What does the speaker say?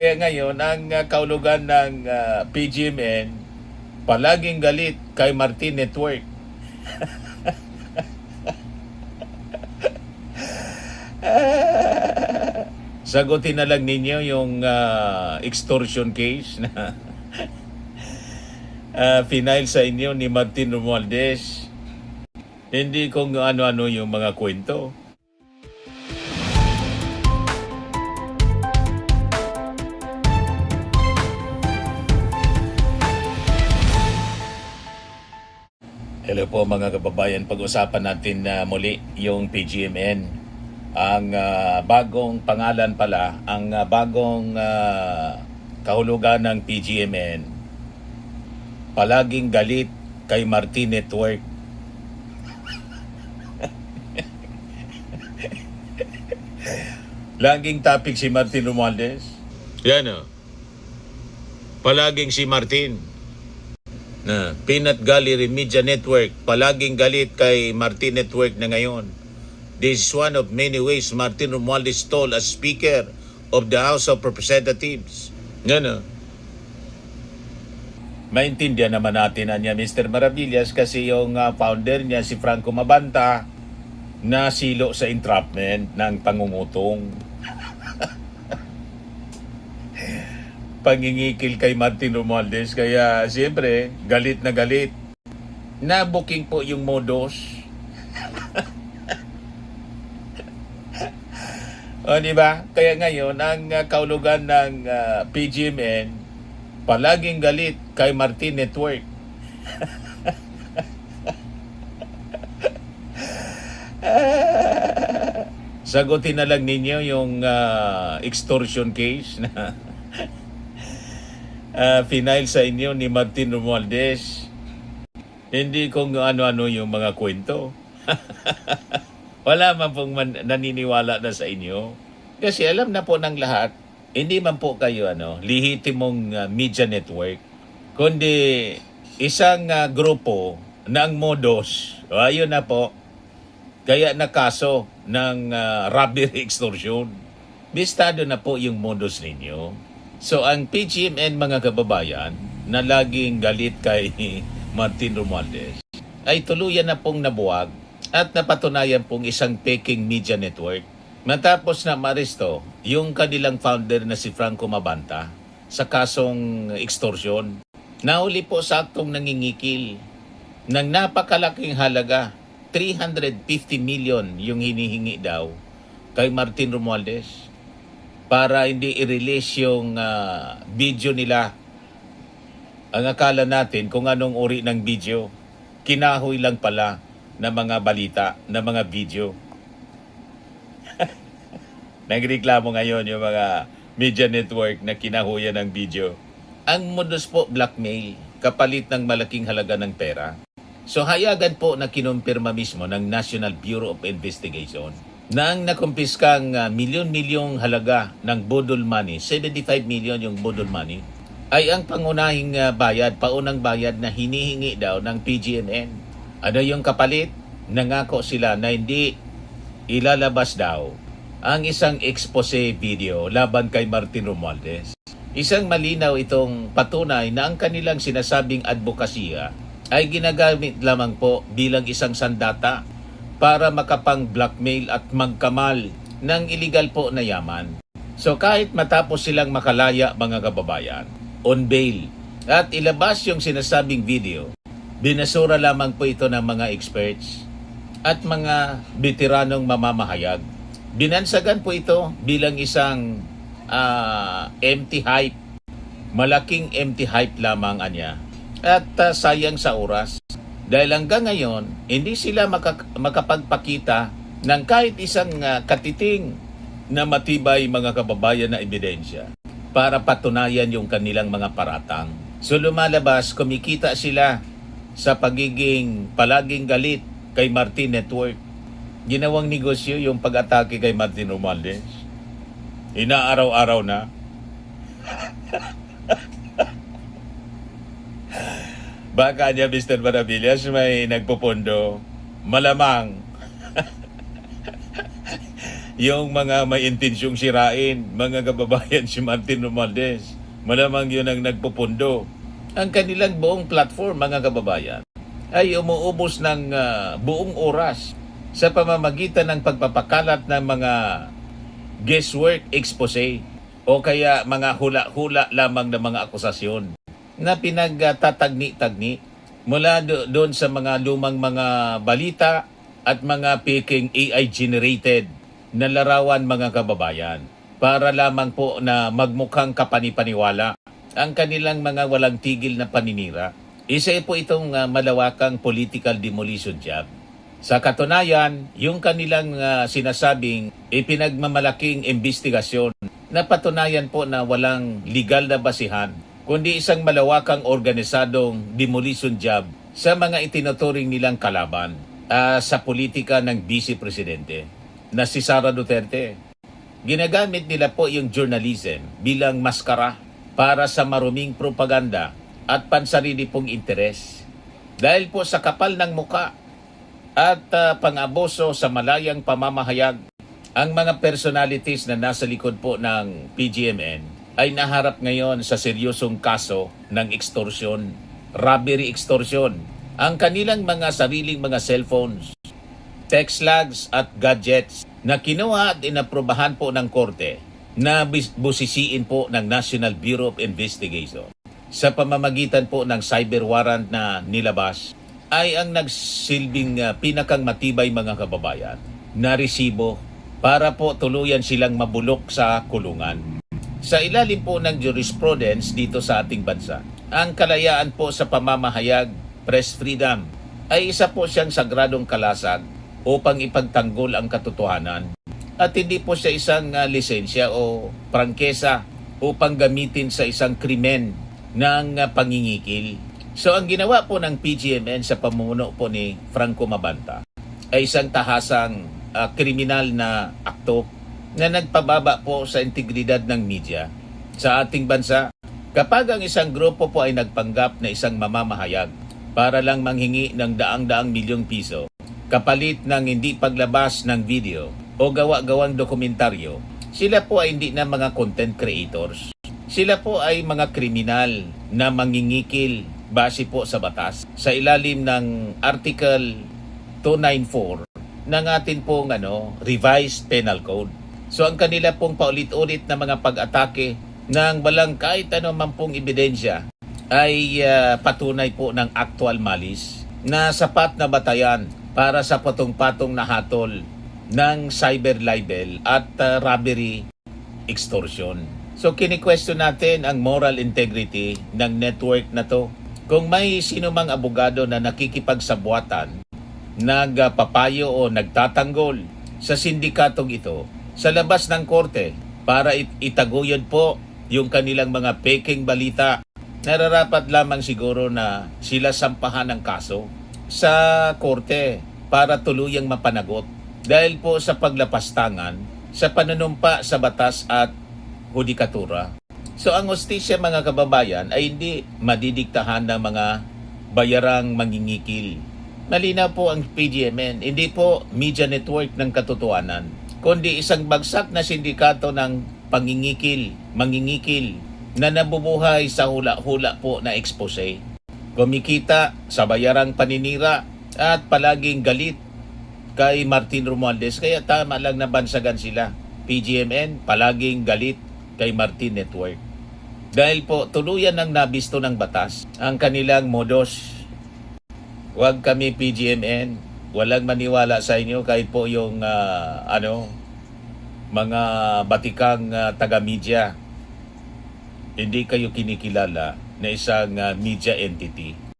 Kaya ngayon, ang kaulugan ng PGMN, palaging galit kay Martin Network. Sagutin na lang ninyo yung extortion case na final sa inyo ni Martin Romualdez. Hindi kung ano-ano yung mga kwento. Hello po mga kababayan, pag-usapan natin na muli yung PGMN. Ang bagong pangalan pala, ang bagong kahulugan ng PGMN, palaging galit kay Martin Network. Laging topic si Martin Romualdez. Yan o. Palaging si Martin. Na Peanut Gallery Media Network, palaging galit kay Martin Network na ngayon. This is one of many ways Martin Romualdez stole as Speaker of the House of Representatives. Yan o. Maintindihan naman natin niya Mr. Maravillas kasi yung founder niya si Franco Mabanta na silo sa entrapment ng pangungutong. Pangingikil kay Martin Romualdez, kaya siyempre galit na galit. Na-booking po yung modus. O diba? Kaya ngayon ang kaulugan ng PGMN, palaging galit kay Martin Network. Sagutin na lang ninyo yung extortion case na final sa inyo ni Martin Romualdez. Hindi kung ano-ano yung mga kwento. Wala man pong naniniwala na sa inyo. Kasi alam na po ng lahat, hindi man po kayo lehitimong media network, kundi isang grupo ng modus. Ayun na po. Kaya na kaso ng robbery extortion. Bistado na po yung modus ninyo. So ang PGMN mga kababayan na laging galit kay Martin Romualdez ay tuluyan na pong nabuwag at napatunayan pong isang peking media network matapos na maaresto yung kanilang founder na si Franco Mabanta sa kasong extortion. Nahuli po sa aktong nangingikil ng napakalaking halaga, 350 million yung hinihingi daw kay Martin Romualdez para hindi i-release yung video nila. Ang akala natin kung anong uri ng video, kinahoy lang pala na mga balita, na mga video. Nagreklamo ngayon yung mga media network na kinahuyan ng video. Ang modus po, blackmail, kapalit ng malaking halaga ng pera. So hayagan po na kinumpirma mismo ng National Bureau of Investigation na ang nakumpiskang milyon-milyong halaga ng budol money, 75 million yung budol money, ay ang pangunahing paunang bayad na hinihingi daw ng PGMN. Ano yung kapalit? Nangako sila na hindi ilalabas daw ang isang expose video laban kay Martin Romualdez. Isang malinaw itong patunay na ang kanilang sinasabing advokasya ay ginagamit lamang po bilang isang sandata para makapang-blackmail at magkamal ng illegal po na yaman. So kahit matapos silang makalaya mga kababayan, on bail, at ilabas yung sinasabing video, binasura lamang po ito ng mga experts at mga veteranong mamamahayag. Binansagan po ito bilang isang empty hype, malaking empty hype lamang anya. At sayang sa oras. Dahil hanggang ngayon, hindi sila makapagpakita ng kahit isang katiting na matibay mga kababayan na ebidensya para patunayan yung kanilang mga paratang. So lumalabas, kumikita sila sa pagiging palaging galit kay Martin Network. Ginawang negosyo yung pag-atake kay Martin Romualdez. Inaaraw-araw na. Baka niya Mr. Maravillas may nagpupundo, malamang yung mga may intensyong sirain, mga kababayan si Martin Romualdez. Malamang yun ang nagpupundo. Ang kanilang buong platform, mga kababayan, ay umuubos ng buong oras sa pamamagitan ng pagpapakalat ng mga guesswork expose o kaya mga hula-hula lamang ng mga akusasyon na pinagtatagni-tagni mula doon sa mga lumang mga balita at mga peking AI-generated na larawan, mga kababayan, para lamang po na magmukhang kapanipaniwala ang kanilang mga walang tigil na paninira. Isa po itong malawakang political demolition job. Sa katunayan, yung kanilang sinasabing ipinagmamalaking investigasyon na patunayan po na walang legal na basihan, kundi isang malawakang organisadong demolition job sa mga itinuturing nilang kalaban sa politika ng Vice Presidente na si Sara Duterte. Ginagamit nila po yung journalism bilang maskara para sa maruming propaganda at pansarili pong interes. Dahil po sa kapal ng muka at pang-abuso sa malayang pamamahayag, ang mga personalities na nasa likod po ng PGMN ay naharap ngayon sa seryosong kaso ng extortion, robbery extortion. Ang kanilang mga sariling mga cellphones, text logs at gadgets na kinuha at inaprobahan po ng korte na busisiin po ng National Bureau of Investigation sa pamamagitan po ng cyber warrant na nilabas ay ang nagsilbing pinakang matibay, mga kababayan, na resibo para po tuluyan silang mabulok sa kulungan. Sa ilalim po ng jurisprudence dito sa ating bansa, ang kalayaan po sa pamamahayag, press freedom, ay isa po siyang sagradong kalasag upang ipagtanggol ang katotohanan at hindi po siya isang lisensya o prangkesa upang gamitin sa isang krimen ng pangingikil. So ang ginawa po ng PGMN sa pamumuno po ni Franco Mabanta ay isang tahasang kriminal na akto na nagpababa po sa integridad ng media sa ating bansa. Kapag ang isang grupo po ay nagpanggap na isang mamamahayag para lang manghingi ng daang-daang milyong piso kapalit ng hindi paglabas ng video o gawa-gawang dokumentaryo, sila po ay hindi na mga content creators. Sila po ay mga kriminal na mangingikil base po sa batas sa ilalim ng Article 294 ng atin pong revised penal code. So ang kanila pong paulit-ulit na mga pag-atake ng walang kahit man pong ebidensya ay patunay po ng actual malice na sapat na batayan para sa patong-patong na hatol ng cyber libel at robbery extortion. So kini-question natin ang moral integrity ng network na to. Kung may sino mang abogado na nakikipagsabuatan, nagpapayo o nagtatanggol sa sindikatong ito sa labas ng korte para itaguyod po yung kanilang mga peking balita, nararapat lamang siguro na sila sampahan ng kaso sa korte para tuluyang mapanagot dahil po sa paglapastangan sa panunumpa sa batas at hudikatura. So ang hustisya, mga kababayan, ay hindi madidiktahan ng mga bayarang mangingikil. Malinaw po ang PGMN, hindi po media network ng katotohanan, kundi isang bagsak na sindikato ng mangingikil na nabubuhay sa hula-hula po na expose. Kumikita sa bayarang paninira at palaging galit kay Martin Romualdez, kaya tama lang na bansagan sila. PGMN palaging galit kay Martin Network. Dahil po tuluyan ng nabisto ng batas ang kanilang modus. Huwag kami PGMN, walang maniwala sa inyo kahit po yung mga batikang taga-media. Hindi kayo kinikilala na isang media entity.